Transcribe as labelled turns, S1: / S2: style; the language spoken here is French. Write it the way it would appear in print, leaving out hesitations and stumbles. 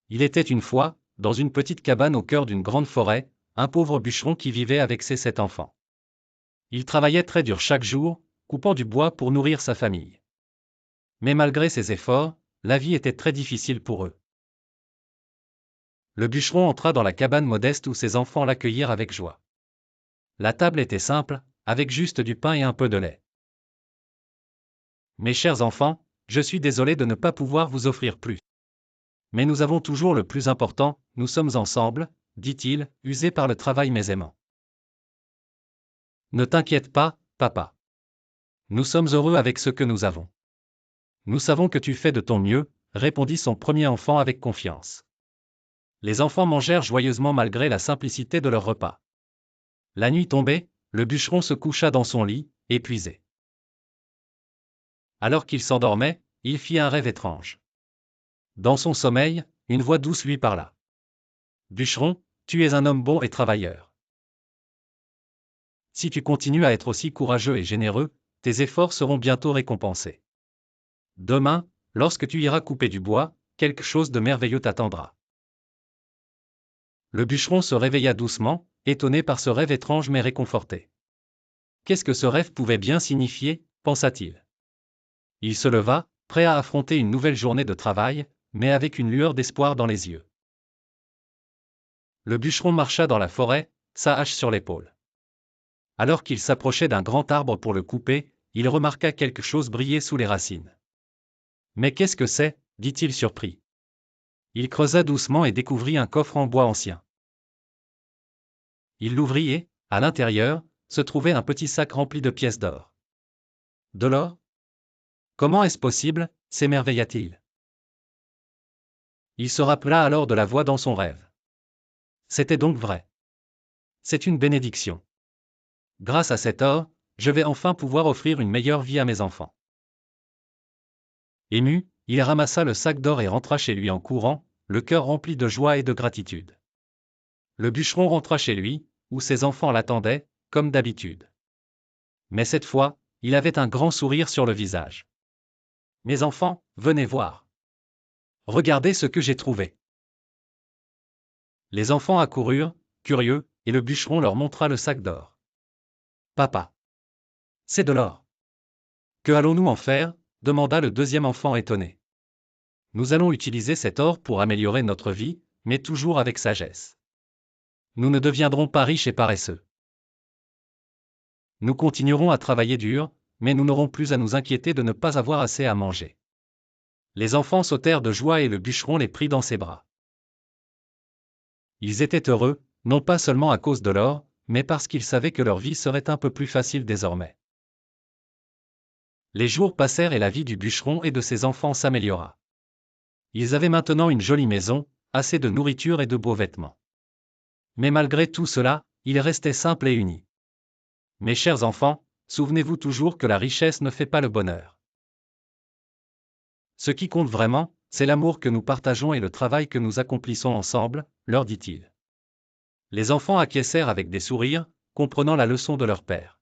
S1: Il était une fois, dans une petite cabane au cœur d'une grande forêt, un pauvre bûcheron qui vivait avec ses 7 enfants. Il travaillait très dur chaque jour, coupant du bois pour nourrir sa famille. Mais malgré ses efforts, la vie était très difficile pour eux. Le bûcheron entra dans la cabane modeste où ses enfants l'accueillirent avec joie. La table était simple, avec juste du pain et un peu de lait. Mes chers enfants, je suis désolé de ne pas pouvoir vous offrir plus. Mais nous avons toujours le plus important, nous sommes ensemble, dit-il, usé par le travail mais aimant. Ne t'inquiète pas, papa. Nous sommes heureux avec ce que nous avons. Nous savons que tu fais de ton mieux, répondit son premier enfant avec confiance. Les enfants mangèrent joyeusement malgré la simplicité de leur repas. La nuit tombée, le bûcheron se coucha dans son lit, épuisé. Alors qu'il s'endormait, il fit un rêve étrange. Dans son sommeil, une voix douce lui parla. « Bûcheron, tu es un homme bon et travailleur. Si tu continues à être aussi courageux et généreux, tes efforts seront bientôt récompensés. Demain, lorsque tu iras couper du bois, quelque chose de merveilleux t'attendra. » Le bûcheron se réveilla doucement, étonné par ce rêve étrange mais réconforté. Qu'est-ce que ce rêve pouvait bien signifier, pensa-t-il. Il se leva, prêt à affronter une nouvelle journée de travail, mais avec une lueur d'espoir dans les yeux. Le bûcheron marcha dans la forêt, sa hache sur l'épaule. Alors qu'il s'approchait d'un grand arbre pour le couper, il remarqua quelque chose briller sous les racines. « Mais qu'est-ce que c'est » dit-il surpris. Il creusa doucement et découvrit un coffre en bois ancien. Il l'ouvrit et, à l'intérieur, se trouvait un petit sac rempli de pièces d'or. « De l'or ? Comment est-ce possible » s'émerveilla-t-il. Il se rappela alors de la voix dans son rêve. C'était donc vrai. C'est une bénédiction. Grâce à cet or, je vais enfin pouvoir offrir une meilleure vie à mes enfants. Ému, il ramassa le sac d'or et rentra chez lui en courant, le cœur rempli de joie et de gratitude. Le bûcheron rentra chez lui, où ses enfants l'attendaient, comme d'habitude. Mais cette fois, il avait un grand sourire sur le visage. « Mes enfants, venez voir. Regardez ce que j'ai trouvé. » Les enfants accoururent, curieux, et le bûcheron leur montra le sac d'or. « Papa. C'est de l'or. Que allons-nous en faire » demanda le deuxième enfant étonné. « Nous allons utiliser cet or pour améliorer notre vie, mais toujours avec sagesse. Nous ne deviendrons pas riches et paresseux. Nous continuerons à travailler dur, mais nous n'aurons plus à nous inquiéter de ne pas avoir assez à manger. » Les enfants sautèrent de joie et le bûcheron les prit dans ses bras. Ils étaient heureux, non pas seulement à cause de l'or, mais parce qu'ils savaient que leur vie serait un peu plus facile désormais. Les jours passèrent et la vie du bûcheron et de ses enfants s'améliora. Ils avaient maintenant une jolie maison, assez de nourriture et de beaux vêtements. Mais malgré tout cela, ils restaient simples et unis. Mes chers enfants, souvenez-vous toujours que la richesse ne fait pas le bonheur. Ce qui compte vraiment, c'est l'amour que nous partageons et le travail que nous accomplissons ensemble, leur dit-il. Les enfants acquiescèrent avec des sourires, comprenant la leçon de leur père.